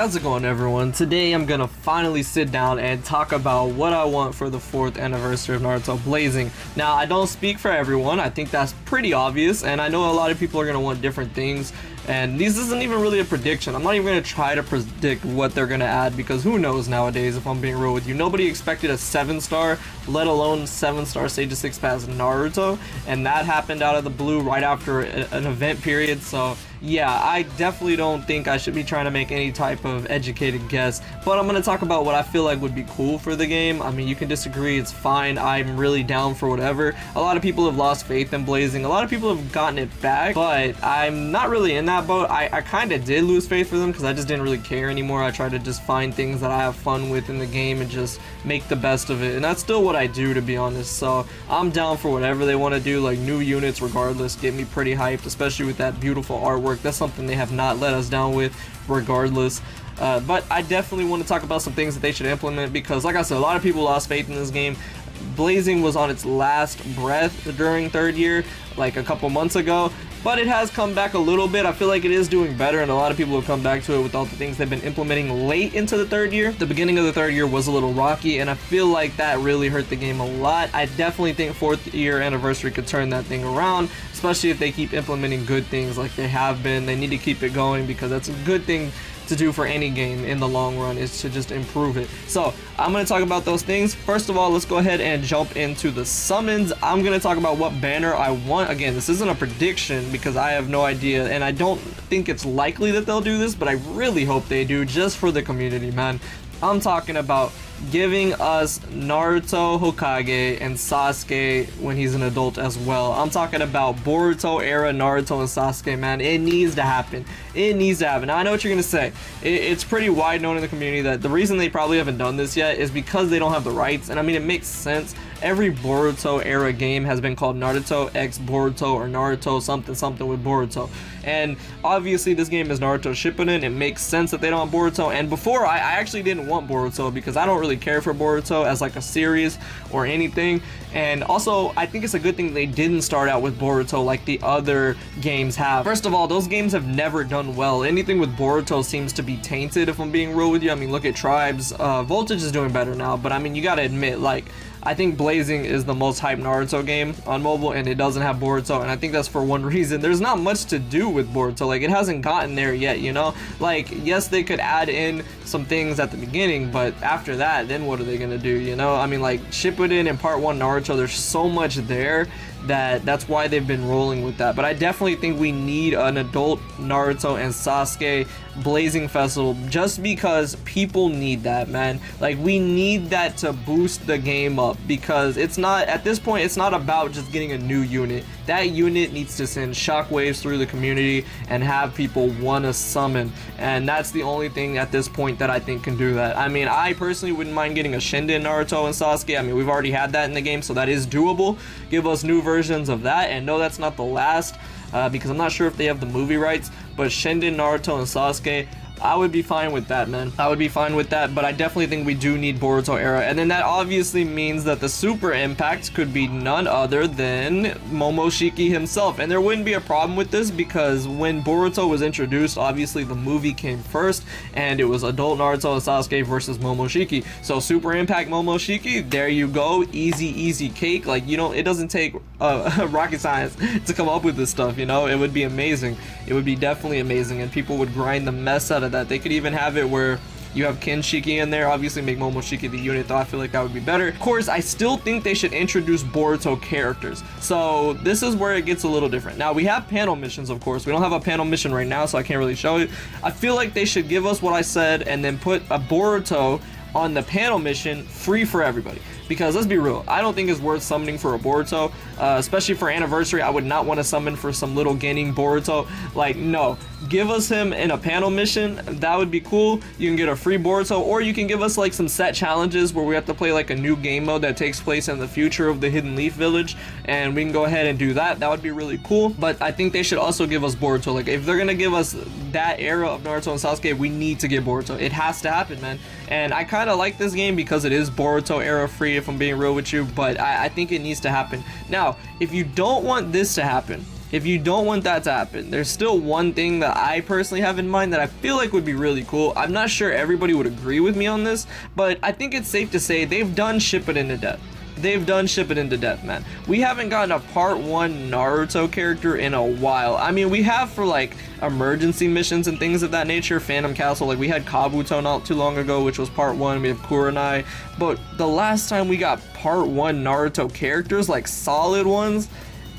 How's it going, everyone? Today I'm gonna finally sit down and talk about what I want for the 4th anniversary of Naruto Blazing. Now, I don't speak for everyone. I think that's pretty obvious, and I know a lot of people are gonna want different things, and this isn't even really a prediction. I'm not even gonna try to predict what they're gonna add, because who knows nowadays, if I'm being real with you. Nobody expected a 7-star, let alone 7-star Stage of 6 Pass Naruto, and that happened out of the blue right after an event period. So yeah, I definitely don't think I should be trying to make any type of educated guess, but I'm going to talk about what I feel like would be cool for the game. I mean, you can disagree, it's fine. I'm really down for whatever. A lot of people have lost faith in Blazing. A lot of people have gotten it back, but I'm not really in that boat. I kind of did lose faith for them because I just didn't really care anymore. I try to just find things that I have fun with in the game and just make the best of it, and that's still what I do, to be honest. So I'm down for whatever they want to do. Like, new units regardless get me pretty hyped, especially with that beautiful artwork. That's something they have not let us down with regardless. But I definitely want to talk about some things that they should implement, because like I said, a lot of people lost faith in this game. Blazing was on its last breath during 3rd year, like a couple months ago, but it has come back a little bit. I feel like it is doing better, and a lot of people have come back to it with all the things they've been implementing late into the 3rd year. The beginning of the 3rd year was a little rocky, and I feel like that really hurt the game a lot. I definitely think 4th year anniversary could turn that thing around, especially if they keep implementing good things like they have been. They need to keep it going, because that's a good thing to do for any game in the long run, is to just improve it. So I'm going to talk about those things. First of all, let's go ahead and jump into the summons. I'm going to talk about what banner I want. Again, this isn't a prediction because I have no idea, and I don't think it's likely that they'll do this, but I really hope they do, just for the community, man. I'm talking about giving us Naruto Hokage and Sasuke when he's an adult as well. I'm talking about Boruto era Naruto and Sasuke, man. It needs to happen. It needs to happen. Now, I know what you're gonna say. It's pretty wide known in the community that the reason they probably haven't done this yet is because they don't have the rights, and I mean, it makes sense. Every Boruto era game has been called Naruto X Boruto or Naruto something something with Boruto, and obviously this game is Naruto Shippuden. It makes sense that they don't want Boruto, and before I actually didn't want Boruto because I don't really care for Boruto as like a series or anything, and also I think it's a good thing they didn't start out with Boruto like the other games have. First of all, those games have never done well. Anything with Boruto seems to be tainted, if I'm being real with you. I mean, look at Tribes. Voltage is doing better now, but I mean, you gotta admit, like, I think Blazing is the most hyped Naruto game on mobile, and it doesn't have Boruto, and I think that's for one reason. There's not much to do with Boruto. Like, it hasn't gotten there yet, you know? Like, yes, they could add in some things at the beginning, but after that, then what are they gonna do, you know? I mean, like, Shippuden and Part 1 Naruto, there's so much there that's why they've been rolling with that. But I definitely think we need an adult Naruto and Sasuke Blazing Festival, just because people need that, man. Like, we need that to boost the game up, because it's not, at this point, it's not about just getting a new unit. That unit needs to send shockwaves through the community and have people want to summon, and that's the only thing at this point that I think can do that. I mean, I personally wouldn't mind getting a Shinden Naruto and Sasuke. I mean, we've already had that in the game, so that is doable. Give us new versions of that, and no, that's not the last, because I'm not sure if they have the movie rights, but Shinden Naruto and Sasuke, I would be fine with that, man. I would be fine with that, but I definitely think we do need Boruto era. And then that obviously means that the super impact could be none other than Momoshiki himself. And there wouldn't be a problem with this, because when Boruto was introduced, obviously the movie came first, and it was adult Naruto and Sasuke versus Momoshiki. So super impact Momoshiki, there you go. Easy cake. Like, you know, it doesn't take rocket science to come up with this stuff, you know? It would be amazing. It would be definitely amazing, and people would grind the mess out of that. They could even have it where you have Kinshiki in there. Obviously make Momoshiki the unit, though I feel like that would be better. Of course, I still think they should introduce Boruto characters. So this is where it gets a little different. Now, we have panel missions, of course. We don't have a panel mission right now, so I can't really show it. I feel like they should give us what I said and then put a Boruto on the panel mission free for everybody. Because let's be real, I don't think it's worth summoning for a Boruto, especially for anniversary. I would not want to summon for some little Genin Boruto. Like, no, give us him in a panel mission. That would be cool. You can get a free Boruto, or you can give us like some set challenges where we have to play like a new game mode that takes place in the future of the Hidden Leaf Village, and we can go ahead and do that. That would be really cool. But I think they should also give us Boruto. Like, if they're gonna give us that era of Naruto and Sasuke, we need to get Boruto. It has to happen, man. And I kind of like this game because it is Boruto era free, if I'm being real with you, but I think it needs to happen. Now, if you don't want this to happen, if you don't want that to happen, there's still one thing that I personally have in mind that I feel like would be really cool. I'm not sure everybody would agree with me on this, but I think it's safe to say they've done ship it into death. They've done ship it into death, man. We haven't gotten a part 1 Naruto character in a while. I mean, we have for like emergency missions and things of that nature. Phantom Castle, like we had Kabuto not too long ago, which was part 1. We have Kurenai, but the last time we got part 1 Naruto characters, like solid ones,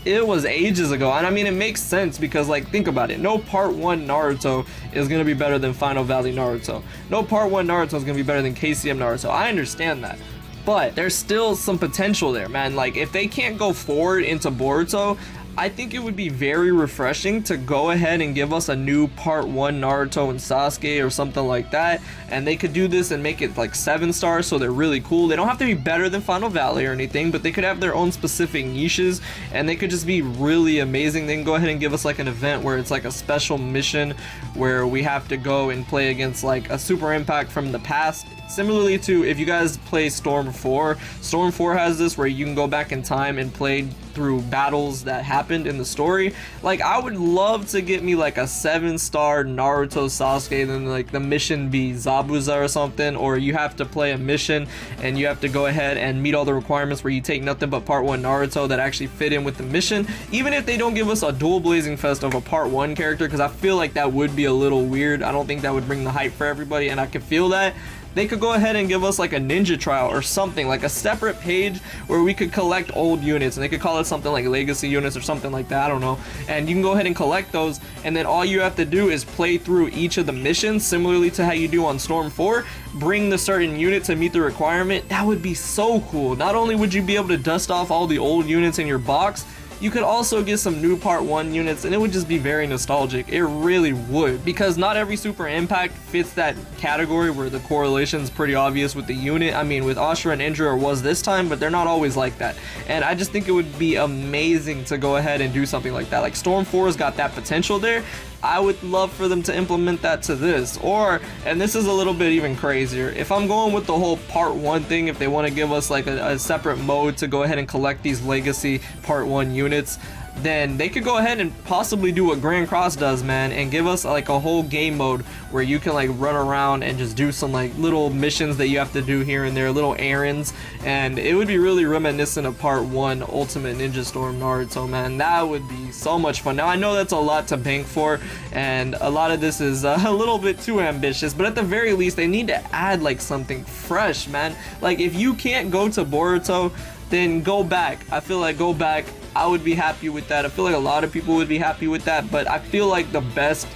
it was ages ago. And I mean, it makes sense because, like, think about it. No part 1 Naruto is gonna be better than Final Valley Naruto. No part 1 Naruto is gonna be better than KCM Naruto. I understand that, but there's still some potential there, man. Like, if they can't go forward into Boruto, I think it would be very refreshing to go ahead and give us a new part 1 Naruto and Sasuke or something like that, and they could do this and make it like 7 stars, so they're really cool. They don't have to be better than Final Valley or anything, but they could have their own specific niches, and they could just be really amazing. They can go ahead and give us like an event where it's like a special mission where we have to go and play against like a super impact from the past. Similarly to, if you guys play Storm 4, Storm 4 has this where you can go back in time and play through battles that happened in the story. Like, I would love to get me like a 7-star Naruto Sasuke, then like the mission be Zabuza or something, or you have to play a mission and you have to go ahead and meet all the requirements where you take nothing but part 1 Naruto that actually fit in with the mission. Even if they don't give us a dual Blazing Fest of a part 1 character, because I feel like that would be a little weird. I don't think that would bring the hype for everybody, and I can feel that. They could go ahead and give us like a ninja trial or something, like a separate page where we could collect old units, and they could call it something like legacy units or something like that, I don't know. And you can go ahead and collect those, and then all you have to do is play through each of the missions similarly to how you do on Storm 4, bring the certain unit to meet the requirement. That would be so cool. Not only would you be able to dust off all the old units in your box, you could also get some new part 1 units, and it would just be very nostalgic. It really would, because not every super impact fits that category where the correlation is pretty obvious with the unit. I mean, with Ashura and Indra was this time, but they're not always like that. And I just think it would be amazing to go ahead and do something like that. Like, Storm 4's got that potential there. I would love for them to implement that to this. Or, and this is a little bit even crazier, if I'm going with the whole part 1 thing, if they want to give us like a separate mode to go ahead and collect these legacy part 1 units, then they could go ahead and possibly do what Grand Cross does, man, and give us like a whole game mode where you can like run around and just do some like little missions that you have to do here and there, little errands, and it would be really reminiscent of part 1 Ultimate Ninja Storm Naruto, man. That would be so much fun. Now, I know that's a lot to bank for, and a lot of this is a little bit too ambitious, but at the very least, they need to add like something fresh, man. Like, if you can't go to Boruto, then go back. I feel like go back. I would be happy with that. I feel like a lot of people would be happy with that, but I feel like the best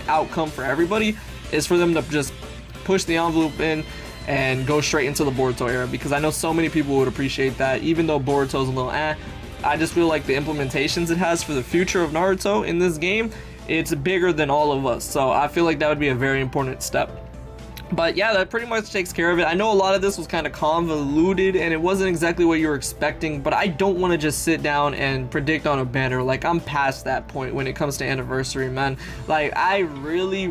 outcome for everybody is for them to just push the envelope in and go straight into the Boruto era, because I know so many people would appreciate that. Even though Boruto's a little I just feel like the implementations it has for the future of Naruto in this game, it's bigger than all of us. So I feel like that would be a very important step. But yeah, that pretty much takes care of it. I know a lot of this was kind of convoluted and it wasn't exactly what you were expecting, but I don't want to just sit down and predict on a banner. Like, I'm past that point when it comes to anniversary, man. Like, I really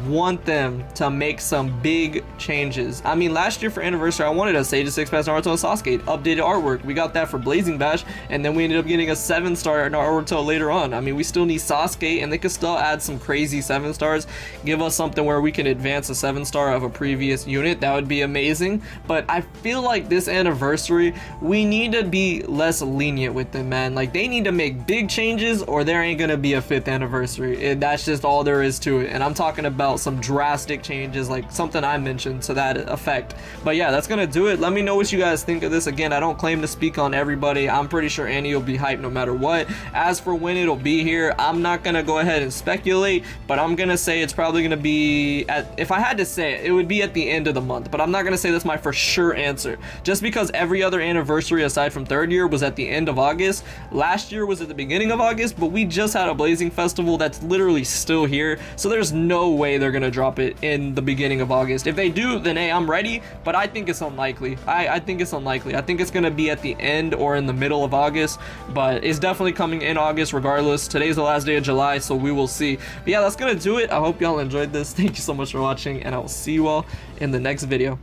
want them to make some big changes. I mean, last year for anniversary, I wanted a Sage of Six Paths Naruto and Sasuke updated artwork. We got that for Blazing Bash, and then we ended up getting a 7-star Naruto later on. I mean, we still need Sasuke, and they could still add some crazy 7 stars, give us something where we can advance a 7-star of a previous unit. That would be amazing. But I feel like this anniversary, we need to be less lenient with them, man. Like, they need to make big changes, or there ain't gonna be a 5th anniversary. That's just all there is to it. And I'm talking about some drastic changes, like something I mentioned to that effect. But yeah, that's gonna do it. Let me know what you guys think of this. Again, I don't claim to speak on everybody. I'm pretty sure Annie will be hyped no matter what. As for when it'll be here, I'm not gonna go ahead and speculate, but I'm gonna say it's probably gonna be at, if I had to say it, it would be at the end of the month. But I'm not gonna say that's my for sure answer, just because every other anniversary aside from 3rd year was at the end of August. Last year was at the beginning of August, but we just had a Blazing Festival that's literally still here, so there's no way they're gonna drop it in the beginning of August. If they do, then hey, I'm ready, but I think it's unlikely. I think it's unlikely. I think it's gonna be at the end or in the middle of August, but it's definitely coming in August regardless. Today's the last day of July, so we will see. But yeah, that's gonna do it. I hope y'all enjoyed this. Thank you so much for watching, and I will see you all in the next video.